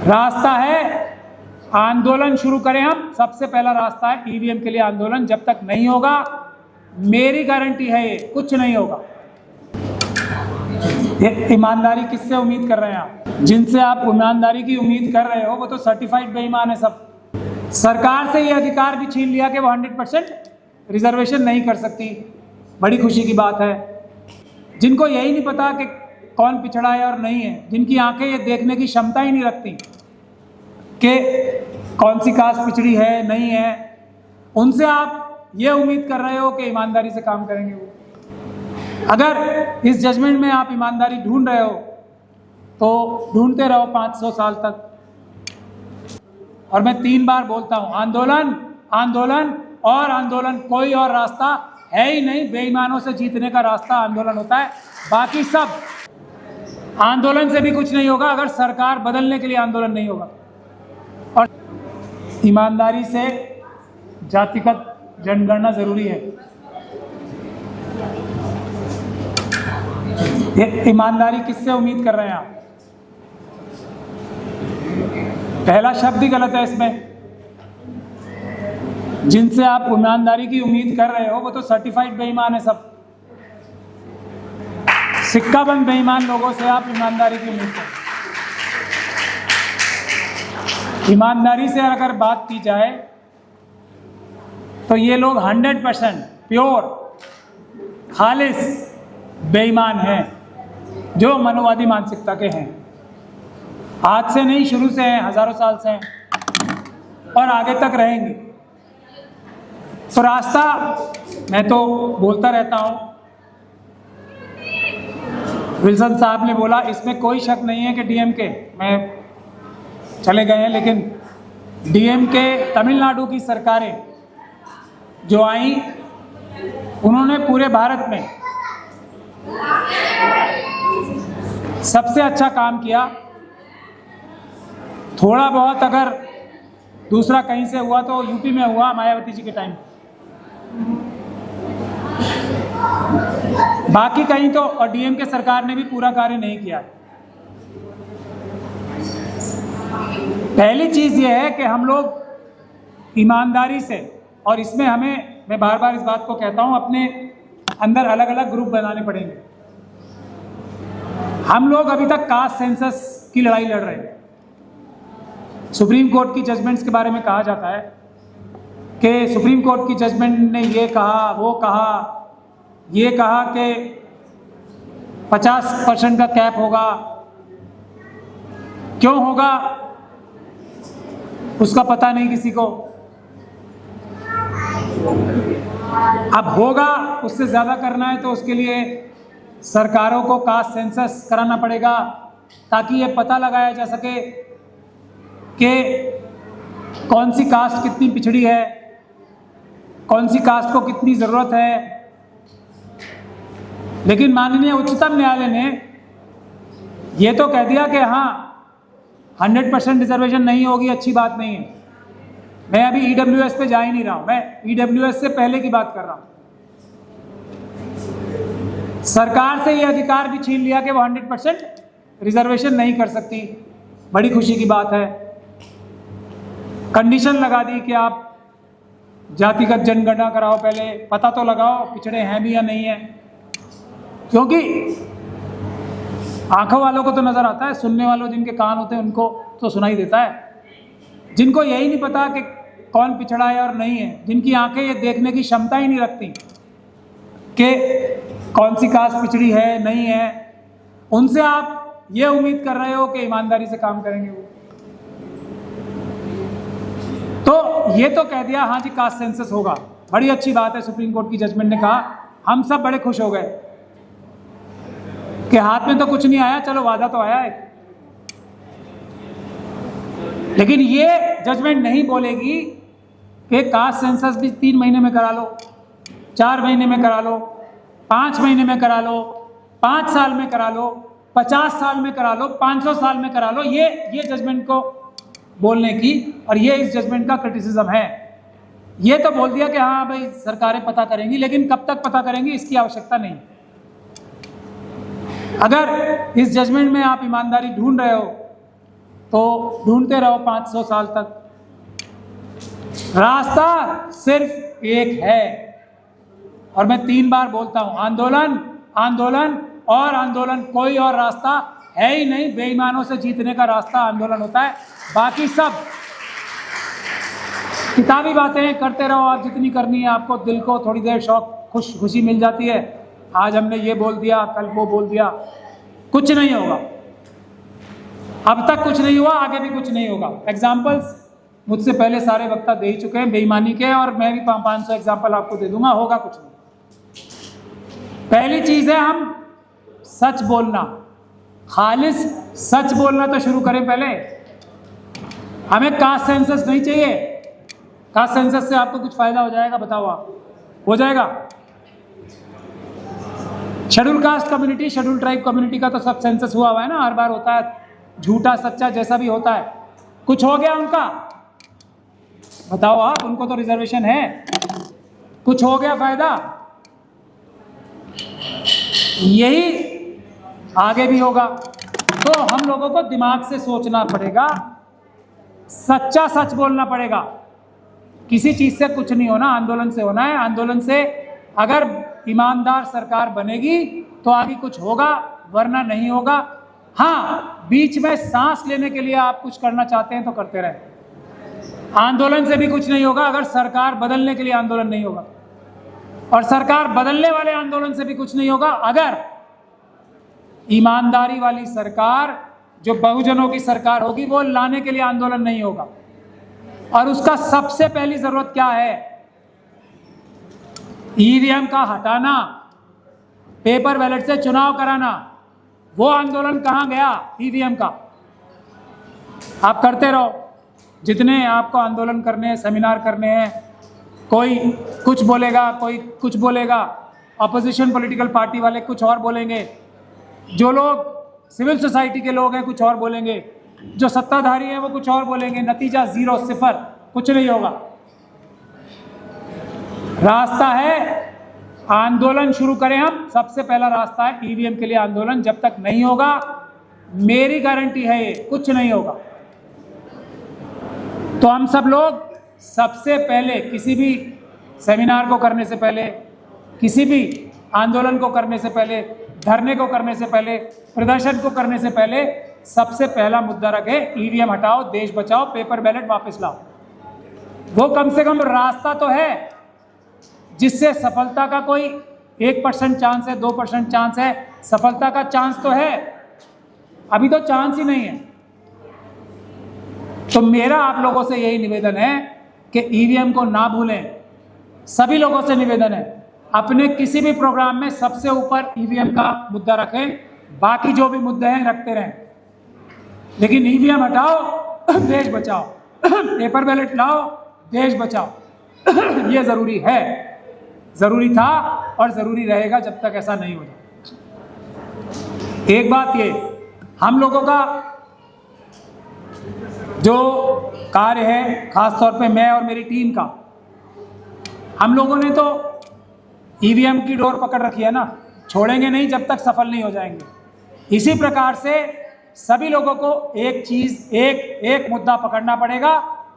रास्ता है आंदोलन शुरू करें। हम सबसे पहला रास्ता है ईवीएम के लिए आंदोलन। जब तक नहीं होगा, मेरी गारंटी है ये कुछ नहीं होगा। ये ईमानदारी किससे उम्मीद कर रहे हैं आप? जिनसे आप ईमानदारी की उम्मीद कर रहे हो वो तो सर्टिफाइड बेईमान है सब। सरकार से ये अधिकार भी छीन लिया कि वो 100% रिजर्वेशन नहीं कर सकती। बड़ी खुशी की बात है। जिनको यही नहीं पता कि कौन पिछड़ा है और नहीं है, जिनकी आंखें ये देखने की क्षमता ही नहीं रखती कि कौन सी कास्ट पिछड़ी है नहीं है, उनसे आप ये उम्मीद कर रहे हो कि ईमानदारी से काम करेंगे वो। अगर इस जजमेंट में आप ईमानदारी ढूंढ रहे हो तो ढूंढते रहो 500 साल तक। और मैं 3 बार बोलता हूं, आंदोलन आंदोलन और आंदोलन, कोई और रास्ता है ही नहीं। बेईमानों से जीतने का रास्ता आंदोलन होता है। बाकी सब आंदोलन से भी कुछ नहीं होगा अगर सरकार बदलने के लिए आंदोलन नहीं होगा। और ईमानदारी से जातिगत जनगणना जरूरी है। ये ईमानदारी किससे उम्मीद कर रहे हैं आप? पहला शब्द ही गलत है इसमें। जिनसे आप ईमानदारी की उम्मीद कर रहे हो वो तो सर्टिफाइड बेईमान है सब। सिक्का बंद बेईमान लोगों से आप ईमानदारी की उम्मीद करें। ईमानदारी से अगर बात की जाए तो ये लोग 100% प्योर खालिस बेईमान हैं जो मनोवादी मानसिकता के हैं। आज से नहीं, शुरू से हैं, हजारों साल से हैं और आगे तक रहेंगे। तो रास्ता मैं तो बोलता रहता हूं, विल्सन साहब ने बोला, इसमें कोई शक नहीं है कि डीएमके में चले गए हैं, लेकिन डीएमके तमिलनाडु की सरकारें जो आई उन्होंने पूरे भारत में सबसे अच्छा काम किया। थोड़ा बहुत अगर दूसरा कहीं से हुआ तो यूपी में हुआ, मायावती जी के टाइम। बाकी कहीं तो, और डीएमके सरकार ने भी पूरा कार्य नहीं किया। पहली चीज यह है कि हम लोग ईमानदारी से, और इसमें हमें, मैं बार बार इस बात को कहता हूं, अपने अंदर अलग अलग ग्रुप बनाने पड़ेंगे। हम लोग अभी तक कास्ट सेंसस की लड़ाई लड़ रहे हैं। सुप्रीम कोर्ट की जजमेंट्स के बारे में कहा जाता है कि सुप्रीम कोर्ट की जजमेंट ने ये कहा, वो कहा, ये कहा कि 50% का कैप होगा। क्यों होगा उसका पता नहीं किसी को। अब होगा, उससे ज्यादा करना है तो उसके लिए सरकारों को कास्ट सेंसस कराना पड़ेगा ताकि ये पता लगाया जा सके कि कौन सी कास्ट कितनी पिछड़ी है, कौन सी कास्ट को कितनी ज़रूरत है। लेकिन माननीय उच्चतम न्यायालय ने ये तो कह दिया कि हाँ 100% रिजर्वेशन नहीं होगी, अच्छी बात नहीं है। मैं अभी ईडब्ल्यूएस पे जा ही नहीं रहा हूँ, मैं ईडब्ल्यूएस से पहले की बात कर रहा हूँ। सरकार से ये अधिकार भी छीन लिया कि वो 100% रिजर्वेशन नहीं कर सकती। बड़ी खुशी की बात है। कंडीशन लगा दी कि आप जातिगत जनगणना कराओ, पहले पता तो लगाओ पिछड़े हैं भी या नहीं है, क्योंकि आंखों वालों को तो नजर आता है, सुनने वालों जिनके कान होते हैं उनको तो सुनाई देता है। जिनको यही नहीं पता कि कौन पिछड़ा है और नहीं है, जिनकी आंखें ये देखने की क्षमता ही नहीं रखती कि कौन सी कास्ट पिछड़ी है नहीं है, उनसे आप ये उम्मीद कर रहे हो कि ईमानदारी से काम करेंगे वो। तो ये तो कह दिया हाँ जी कास्ट सेंसस होगा, बड़ी अच्छी बात है। सुप्रीम कोर्ट की जजमेंट ने कहा, हम सब बड़े खुश हो गए कि हाथ में तो कुछ नहीं आया, चलो वादा तो आया है। लेकिन ये जजमेंट नहीं बोलेगी कि कास्ट सेंसस भी 3 महीने में करा लो, 4 महीने में करा लो, 5 महीने में करा लो, 5 साल में करा लो, 50 साल में करा लो, 500 साल में करा लो। ये जजमेंट को बोलने की, और ये इस जजमेंट का क्रिटिसिज्म है। ये तो बोल दिया कि हाँ भाई सरकारें पता करेंगी, लेकिन कब तक पता करेंगी इसकी आवश्यकता नहीं। अगर इस जजमेंट में आप ईमानदारी ढूंढ रहे हो तो ढूंढते रहो 500 साल तक। रास्ता सिर्फ एक है, और मैं 3 बार बोलता हूं, आंदोलन, आंदोलन और आंदोलन। कोई और रास्ता है ही नहीं। बेईमानों से जीतने का रास्ता आंदोलन होता है। बाकी सब किताबी बातें करते रहो आप जितनी करनी है आपको। दिल को थोड़ी देर शौक खुशी मिल जाती है, आज हमने ये बोल दिया, कल वो बोल दिया। कुछ नहीं होगा, अब तक कुछ नहीं हुआ, आगे भी कुछ नहीं होगा। एग्जाम्पल्स मुझसे पहले सारे वक्ता दे ही चुके हैं बेईमानी के, और मैं भी 500 एग्जाम्पल आपको दे दूंगा। होगा कुछ नहीं। पहली चीज है हम सच बोलना, खालिस सच बोलना तो शुरू करें पहले। हमें कास्ट सेंसस नहीं चाहिए। कास्ट सेंसस से आपको कुछ फायदा हो जाएगा? बताओ आप, हो जाएगा? Schedule caste community, schedule tribe community का तो सब सेंसस हुआ है ना, हर बार होता है, झूठा सच्चा जैसा भी होता है। कुछ हो गया उनका? बताओ आप, उनको तो रिजर्वेशन है। कुछ हो गया फायदा? यही आगे भी होगा। तो हम लोगों को दिमाग से सोचना पड़ेगा, सच्चा सच बोलना पड़ेगा। किसी चीज से कुछ नहीं होना, आंदोलन से होना है। आंदोलन से अगर ईमानदार सरकार बनेगी तो आगे कुछ होगा, वरना नहीं होगा। हाँ, बीच में सांस लेने के लिए आप कुछ करना चाहते हैं तो करते रहे। आंदोलन से भी कुछ नहीं होगा अगर सरकार बदलने के लिए आंदोलन नहीं होगा, और सरकार बदलने वाले आंदोलन से भी कुछ नहीं होगा अगर ईमानदारी वाली सरकार, जो बहुजनों की सरकार होगी, वो लाने के लिए आंदोलन नहीं होगा। और उसका सबसे पहली जरूरत क्या है? ईवीएम का हटाना, पेपर बैलेट से चुनाव कराना। वो आंदोलन कहां गया? ईवीएम का। आप करते रहो जितने आपको आंदोलन करने हैं, सेमिनार करने हैं। कोई कुछ बोलेगा, कोई कुछ बोलेगा, अपोजिशन पॉलिटिकल पार्टी वाले कुछ और बोलेंगे, जो लोग सिविल सोसाइटी के लोग हैं कुछ और बोलेंगे, जो सत्ताधारी हैं वो कुछ और बोलेंगे। नतीजा 0, 0, कुछ नहीं होगा। रास्ता है आंदोलन शुरू करें हम। सबसे पहला रास्ता है ईवीएम के लिए आंदोलन। जब तक नहीं होगा, मेरी गारंटी है ये कुछ नहीं होगा। तो हम सब लोग सबसे पहले किसी भी सेमिनार को करने से पहले, किसी भी आंदोलन को करने से पहले, धरने को करने से पहले, प्रदर्शन को करने से पहले सबसे पहला मुद्दा रखें, ईवीएम हटाओ, देश बचाओ, पेपर बैलेट वापस लाओ। वो कम से कम रास्ता तो है जिससे सफलता का कोई 1% चांस है, 2% चांस है, सफलता का चांस तो है। अभी तो चांस ही नहीं है। तो मेरा आप लोगों से यही निवेदन है कि ईवीएम को ना भूलें। सभी लोगों से निवेदन है, अपने किसी भी प्रोग्राम में सबसे ऊपर ईवीएम का मुद्दा रखें, बाकी जो भी मुद्दे हैं रखते रहें, लेकिन ईवीएम हटाओ, देश बचाओ, पेपर बैलेट लाओ, देश बचाओ। ये जरूरी है, जरूरी था और जरूरी रहेगा जब तक ऐसा नहीं हो जाए। एक बात ये, हम लोगों का जो कार्य है, खासतौर पे मैं और मेरी टीम का, हम लोगों ने तो ईवीएम की डोर पकड़ रखी है ना, छोड़ेंगे नहीं जब तक सफल नहीं हो जाएंगे। इसी प्रकार से सभी लोगों को एक चीज, एक मुद्दा पकड़ना पड़ेगा,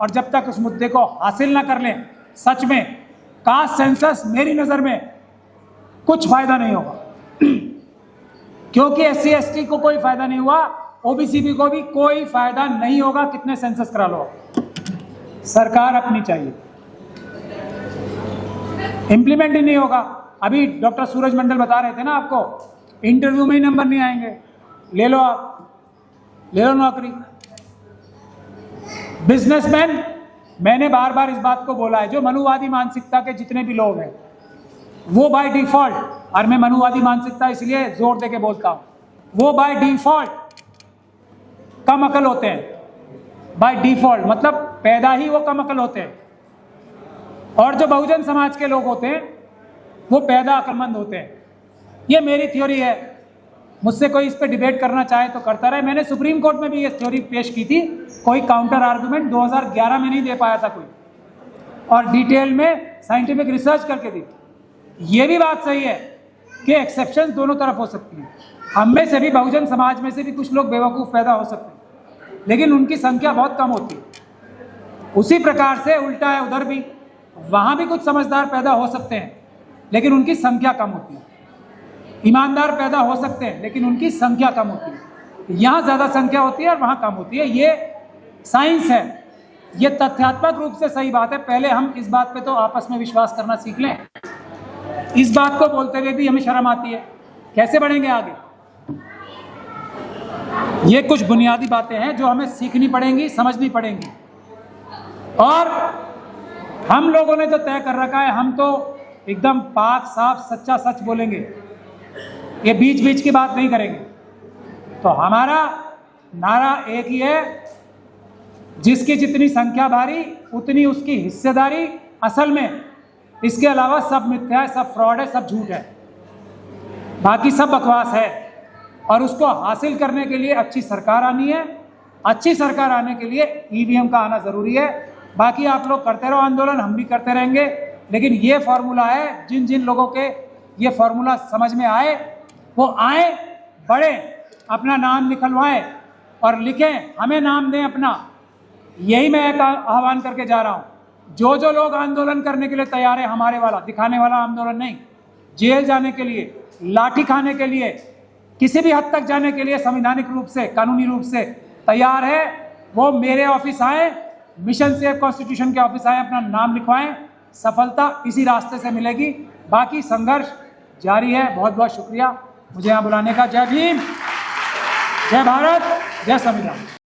और जब तक उस मुद्दे को हासिल ना कर लें, सच में कास्ट सेंसस मेरी नजर में कुछ फायदा नहीं होगा। क्योंकि SC ST को कोई फायदा नहीं हुआ, OBC को भी कोई फायदा नहीं होगा। कितने सेंसस करा लो, सरकार अपनी चाहिए, इंप्लीमेंट ही नहीं होगा। अभी डॉक्टर सूरज मंडल बता रहे थे ना आपको, इंटरव्यू में ही नंबर नहीं आएंगे। ले लो आप, ले लो नौकरी। बिजनेसमैन, मैंने बार बार इस बात को बोला है, जो मनुवादी मानसिकता के जितने भी लोग हैं वो बाय डिफॉल्ट, और मैं मनुवादी मानसिकता इसलिए जोर देके बोलता हूं, वो बाय डिफॉल्ट कम अकल होते हैं। बाय डिफॉल्ट मतलब पैदा ही वो कम अकल होते हैं। और जो बहुजन समाज के लोग होते हैं वो पैदा अक्लमंद होते हैं। ये मेरी थ्योरी है, मुझसे कोई इस पर डिबेट करना चाहे तो करता रहे। मैंने सुप्रीम कोर्ट में भी ये थ्योरी पेश की थी, कोई काउंटर आर्गुमेंट 2011 में नहीं दे पाया था कोई, और डिटेल में साइंटिफिक रिसर्च करके दी। ये भी बात सही है कि एक्सेप्शन दोनों तरफ हो सकती है। हम में से भी, बहुजन समाज में से भी कुछ लोग बेवकूफ़ पैदा हो सकते हैं, लेकिन उनकी संख्या बहुत कम होती है। उसी प्रकार से उल्टा है उधर भी, वहाँ भी कुछ समझदार पैदा हो सकते हैं लेकिन उनकी संख्या कम होती है। ईमानदार पैदा हो सकते हैं लेकिन उनकी संख्या कम होती है। यहाँ ज़्यादा संख्या होती है और वहाँ कम होती है। ये साइंस है, ये तथ्यात्मक रूप से सही बात है। पहले हम इस बात पे तो आपस में विश्वास करना सीख लें। इस बात को बोलते हुए भी हमें शर्म आती है, कैसे बढ़ेंगे आगे? ये कुछ बुनियादी बातें हैं जो हमें सीखनी पड़ेंगी, समझनी पड़ेंगी। और हम लोगों ने तो तय कर रखा है, हम तो एकदम पाक साफ सच्चा सच बोलेंगे, ये बीच बीच की बात नहीं करेंगे। तो हमारा नारा एक ही है, जिसकी जितनी संख्या भारी उतनी उसकी हिस्सेदारी। असल में इसके अलावा सब मिथ्या है, सब फ्रॉड है, सब झूठ है, बाकी सब बकवास है। और उसको हासिल करने के लिए अच्छी सरकार आनी है। अच्छी सरकार आने के लिए ईवीएम का आना ज़रूरी है। बाकी आप लोग करते रहो आंदोलन, हम भी करते रहेंगे। लेकिन ये फॉर्मूला है, जिन जिन लोगों के ये फॉर्मूला समझ में आए वो आए, बढ़े, अपना नाम निकलवाएं और लिखें, हमें नाम दें अपना। यही मैं एक आह्वान करके जा रहा हूँ। जो जो लोग आंदोलन करने के लिए तैयार है, हमारे वाला दिखाने वाला आंदोलन नहीं, जेल जाने के लिए, लाठी खाने के लिए, किसी भी हद तक जाने के लिए संवैधानिक रूप से, कानूनी रूप से तैयार है, वो मेरे ऑफिस आए, मिशन सेव कॉन्स्टिट्यूशन के ऑफिस आए, अपना नाम लिखवाएं। सफलता इसी रास्ते से मिलेगी। बाकी संघर्ष जारी है। बहुत बहुत शुक्रिया मुझे यहाँ बुलाने का। जय भीम, जय भारत, जय संविधान।